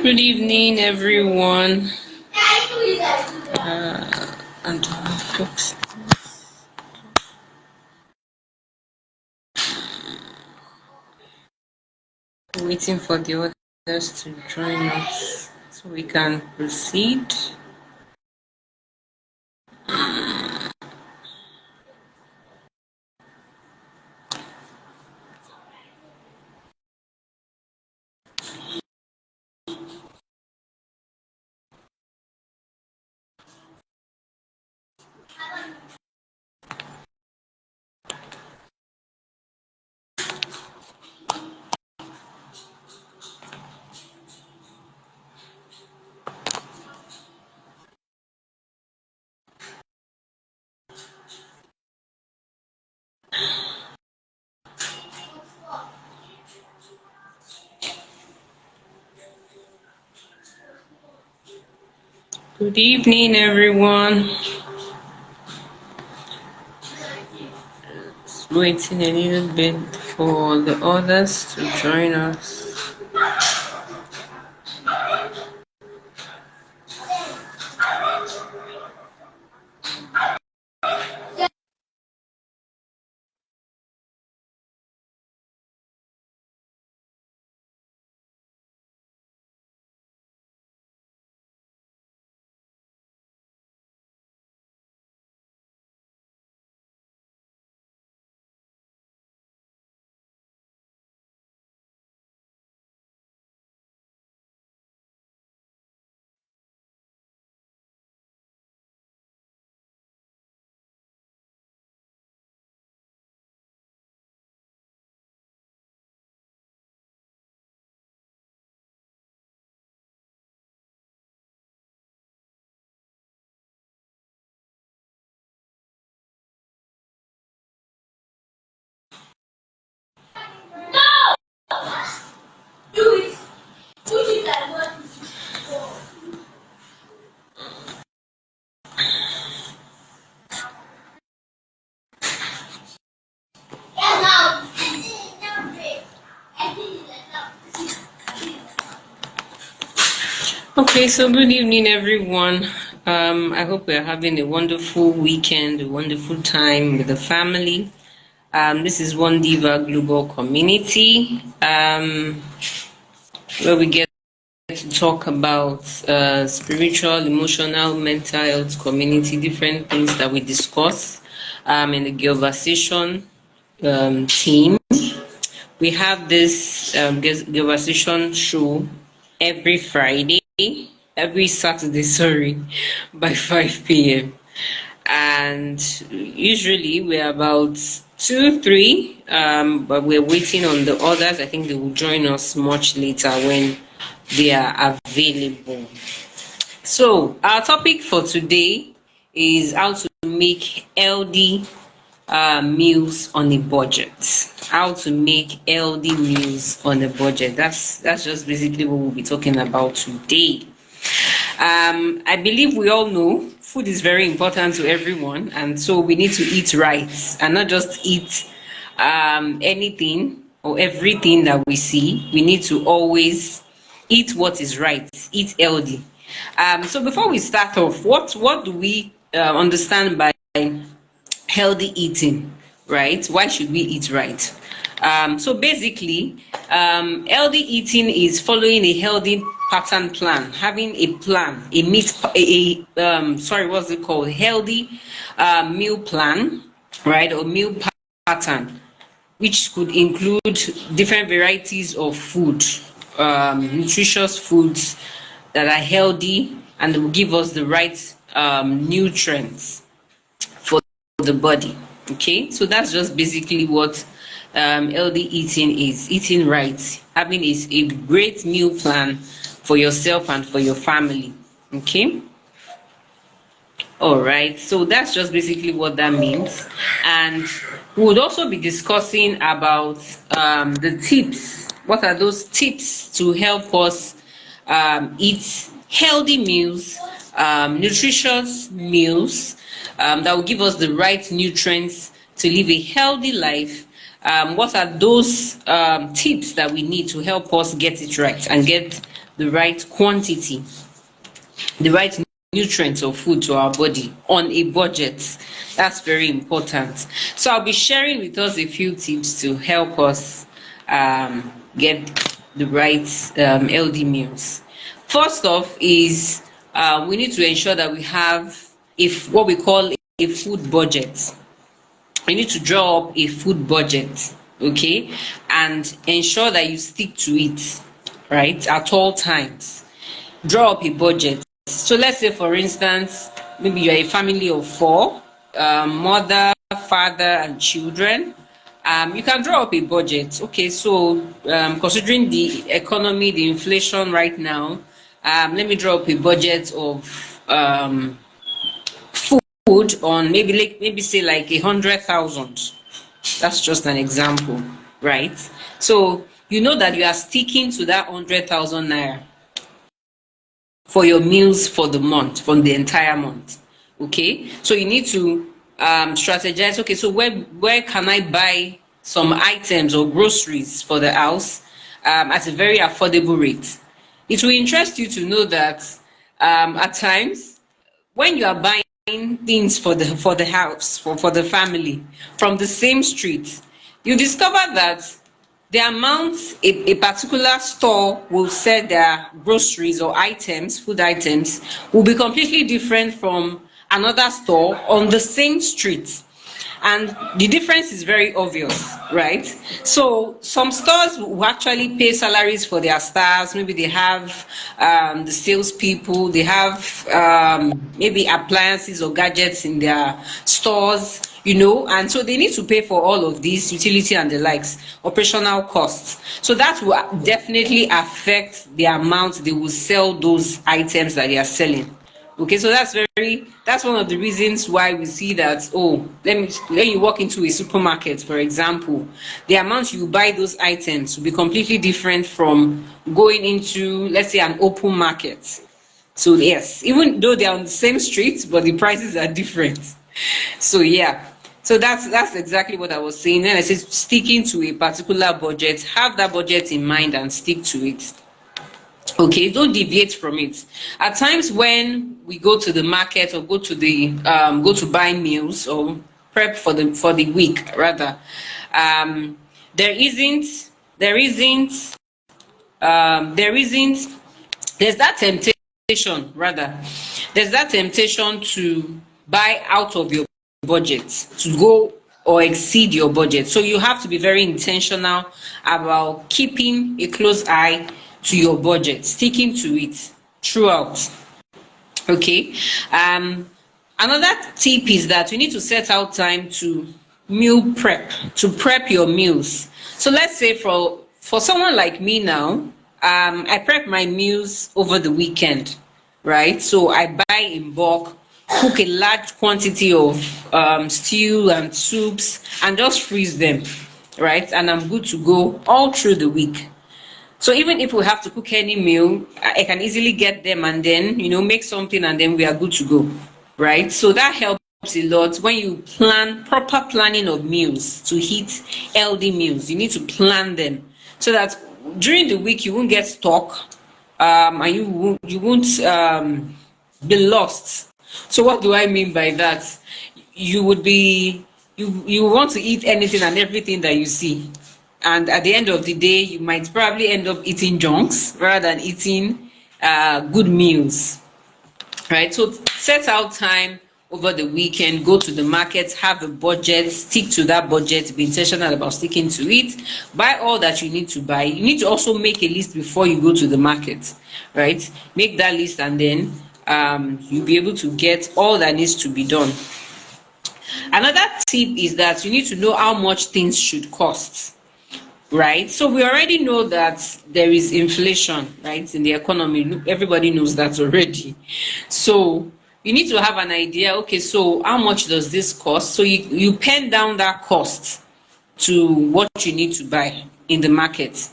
Good evening, everyone. And folks, waiting for the others to join us so we can proceed. Good evening, everyone. Just waiting a little bit for the others to join us. Okay, so good evening, everyone. I hope we're having a wonderful weekend, a wonderful time with the family. This is Wondiva Global Community, where we get to talk about spiritual, emotional, mental health community, different things that we discuss in the Girlversation team. We have this Girlversation show every Friday, every Saturday, sorry, by 5 p.m. And usually we're about 2, 3, but we're waiting on the others. I think they will join us much later when they are available. So our topic for today is how to make healthy meals on a budget. How to make healthy meals on a budget. That's just basically what we'll be talking about today. I believe we all know food is very important to everyone, and so we need to eat right and not just eat anything or everything that we see. We need to always eat what is right, eat healthy. So before we start off, what do we understand by healthy eating, right? Why should we eat right? So basically, healthy eating is following a healthy pattern plan, having a plan, a meat, sorry, what's it called? Healthy meal plan, right? Or meal pattern, which could include different varieties of food, nutritious foods that are healthy and will give us the right nutrients for the body. Okay, so that's just basically what healthy eating is: eating right, having a great meal plan for yourself and for your family. Okay, All right, so that's just basically what that means. And we would also be discussing about the tips. What are those tips to help us eat healthy meals, nutritious meals that will give us the right nutrients to live a healthy life? What are those tips that we need to help us get it right and get the right quantity, the right nutrients of food to our body on a budget? That's very important. So I'll be sharing with us a few tips to help us get the right healthy meals. First off is we need to ensure that we have if what we call a food budget. You need to draw up a food budget, okay, and ensure that you stick to it, right, at all times. Draw up a budget. So let's say, for instance, maybe you're a family of four, mother, father, and children. You can draw up a budget. Okay, so considering the economy, the inflation right now, let me draw up a budget of food on maybe say like 100,000. That's just an example, right? So you know that you are sticking to that 100,000 naira for your meals for the month, for the entire month. Okay, so you need to strategize. Okay, so where can I buy some items or groceries for the house at a very affordable rate? It will interest you to know that at times when you are buying things for the house, for the family, from the same street, you discover that the amount a particular store will sell their groceries or items, food items, will be completely different from another store on the same street. And the difference is very obvious, right? So some stores will actually pay salaries for their staffs. Maybe they have the salespeople, they have maybe appliances or gadgets in their stores, and so they need to pay for all of these utility and the likes, operational costs. So that will definitely affect the amount they will sell those items that they are selling. Okay, so that's one of the reasons why we see that, oh, let you walk into a supermarket, for example, the amount you buy those items will be completely different from going into, let's say, an open market. So yes, even though they are on the same street, but the prices are different. So yeah, so that's exactly what I was saying. Then I said sticking to a particular budget, have that budget in mind and stick to it. Okay, don't deviate from it. At times when we go to the market or go to buy meals or prep for the week rather, um there isn't there isn't there isn't there's that temptation rather there's that temptation to buy out of your budget, to go or exceed your budget. So you have to be very intentional about keeping a close eye to your budget, sticking to it throughout. Okay. Another tip is that you need to set out time to meal prep, to prep your meals. So let's say for someone like me now, I prep my meals over the weekend, right? So I buy in bulk, cook a large quantity of stew and soups, and just freeze them, right? And I'm good to go all through the week. So even if we have to cook any meal, I can easily get them and then, make something and then we are good to go, right? So that helps a lot when you plan proper planning of meals to eat healthy meals. You need to plan them so that during the week you won't get stuck, and you won't be lost. So what do I mean by that? You would be you want to eat anything and everything that you see, and at the end of the day you might probably end up eating junks rather than eating good meals, right? So set out time over the weekend, go to the market, have a budget, stick to that budget, be intentional about sticking to it, buy all that you need to buy. You need to also make a list before you go to the market, right? Make that list and then you'll be able to get all that needs to be done. Another tip is that you need to know how much things should cost, right? So we already know that there is inflation, right, in the economy. Everybody knows that already. So you need to have an idea. Okay, so how much does this cost? So you pen down that cost to what you need to buy in the market.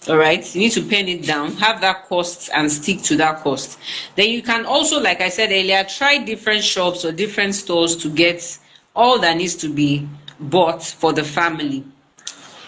All right, you need to pen it down, have that cost, and stick to that cost. Then you can also, like I said earlier, try different shops or different stores to get all that needs to be bought for the family.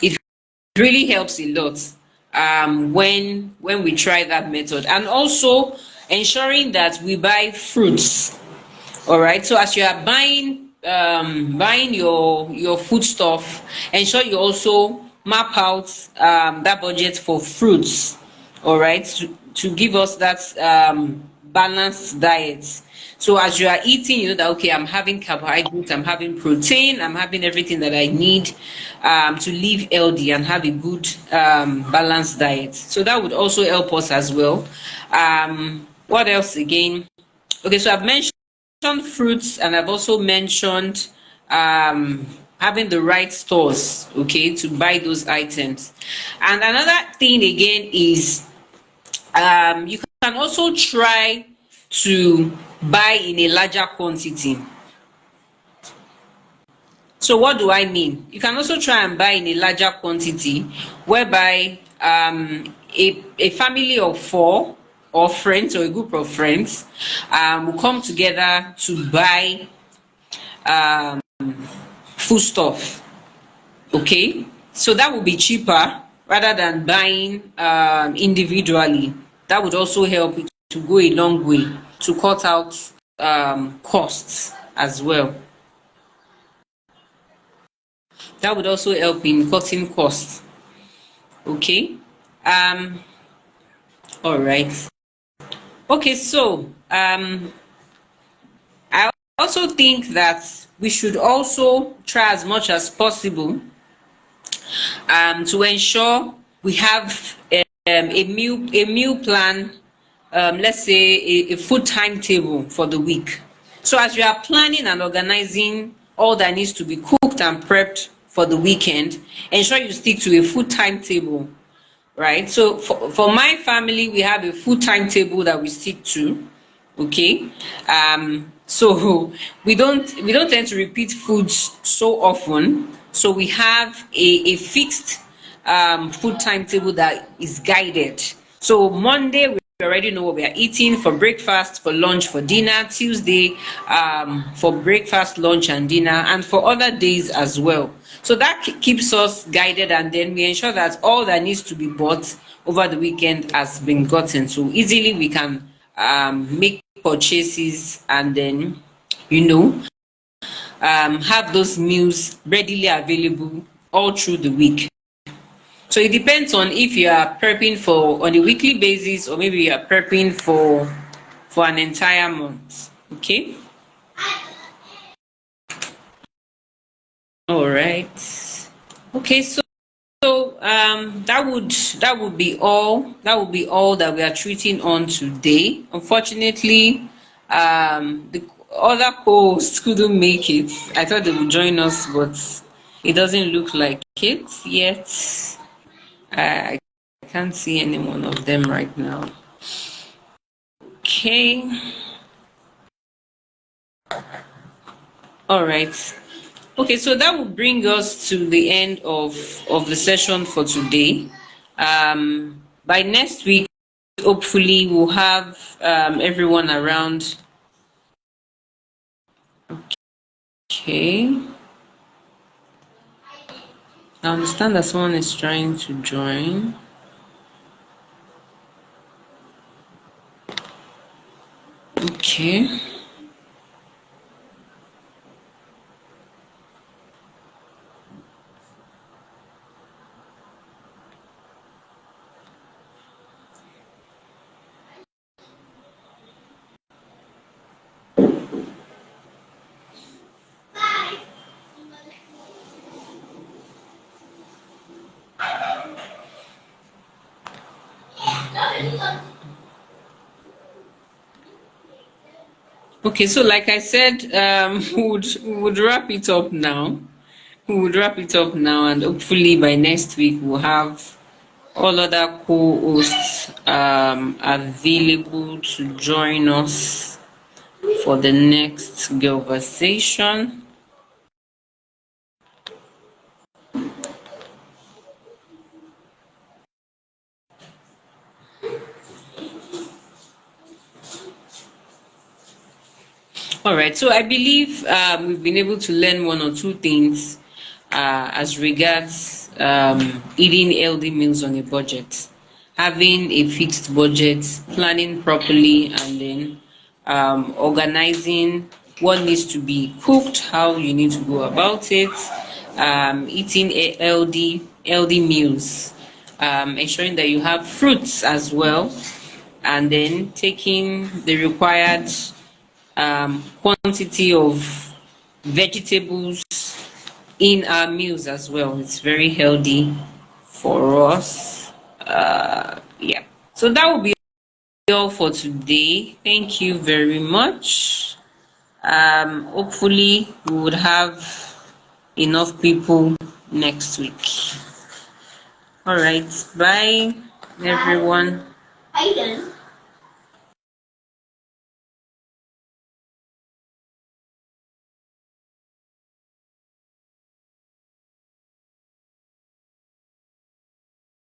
It really helps a lot when we try that method. And also ensuring that we buy fruits. All right, so as you are buying your food stuff, ensure you also map out that budget for fruits. All right, to give us that balanced diet. So as you are eating, you know that okay, I'm having carbohydrates, I'm having protein, I'm having everything that I need to live healthy and have a good balanced diet. So that would also help us as well. What else again? Okay, so I've mentioned fruits, and I've also mentioned having the right stores, okay, to buy those items. And another thing again is you can also try to buy in a larger quantity. So what do I mean? You can also try and buy in a larger quantity, whereby a family of four, or friends, or a group of friends will come together to buy um foodstuff. Okay, so that would be cheaper rather than buying individually. That would also help it to go a long way to cut out costs as well. That would also help in cutting costs. Okay. um all right. Okay, so I also think that we should also try as much as possible to ensure we have a meal plan, let's say a food timetable for the week. So as you are planning and organizing all that needs to be cooked and prepped for the weekend, ensure you stick to a food timetable, right? So for my family, we have a food timetable that we stick to. Okay. So we don't tend to repeat foods so often, so we have a fixed food timetable that is guided. So Monday, we already know what we are eating for breakfast, for lunch, for dinner. Tuesday, for breakfast, lunch, and dinner, and for other days as well. So that keeps us guided, and then we ensure that all that needs to be bought over the weekend has been gotten. So easily we can make purchases, and then you know have those meals readily available all through the week. So it depends on if you are prepping for on a weekly basis, or maybe you are prepping for an entire month. Okay. All right. Okay, so that would be all that we are treating on today. Unfortunately, the other co-hosts couldn't make it. I thought they would join us, but it doesn't look like it yet. I can't see any one of them right now. Okay. All right. Okay, so that will bring us to the end of the session for today. By next week, hopefully, we'll have everyone around. Okay. I understand that someone is trying to join. Okay. Okay, so like I said, we would wrap it up now. We would wrap it up now, and hopefully by next week we'll have all other co-hosts available to join us for the next Girlversation. All right, so I believe we've been able to learn one or two things as regards eating healthy meals on a budget, having a fixed budget, planning properly, and then organizing what needs to be cooked, how you need to go about it, eating a healthy meals, ensuring that you have fruits as well, and then taking the required quantity of vegetables in our meals as well. It's very healthy for us. Yeah. So that will be all for today. Thank you very much. Hopefully, we would have enough people next week. All right. Bye, everyone.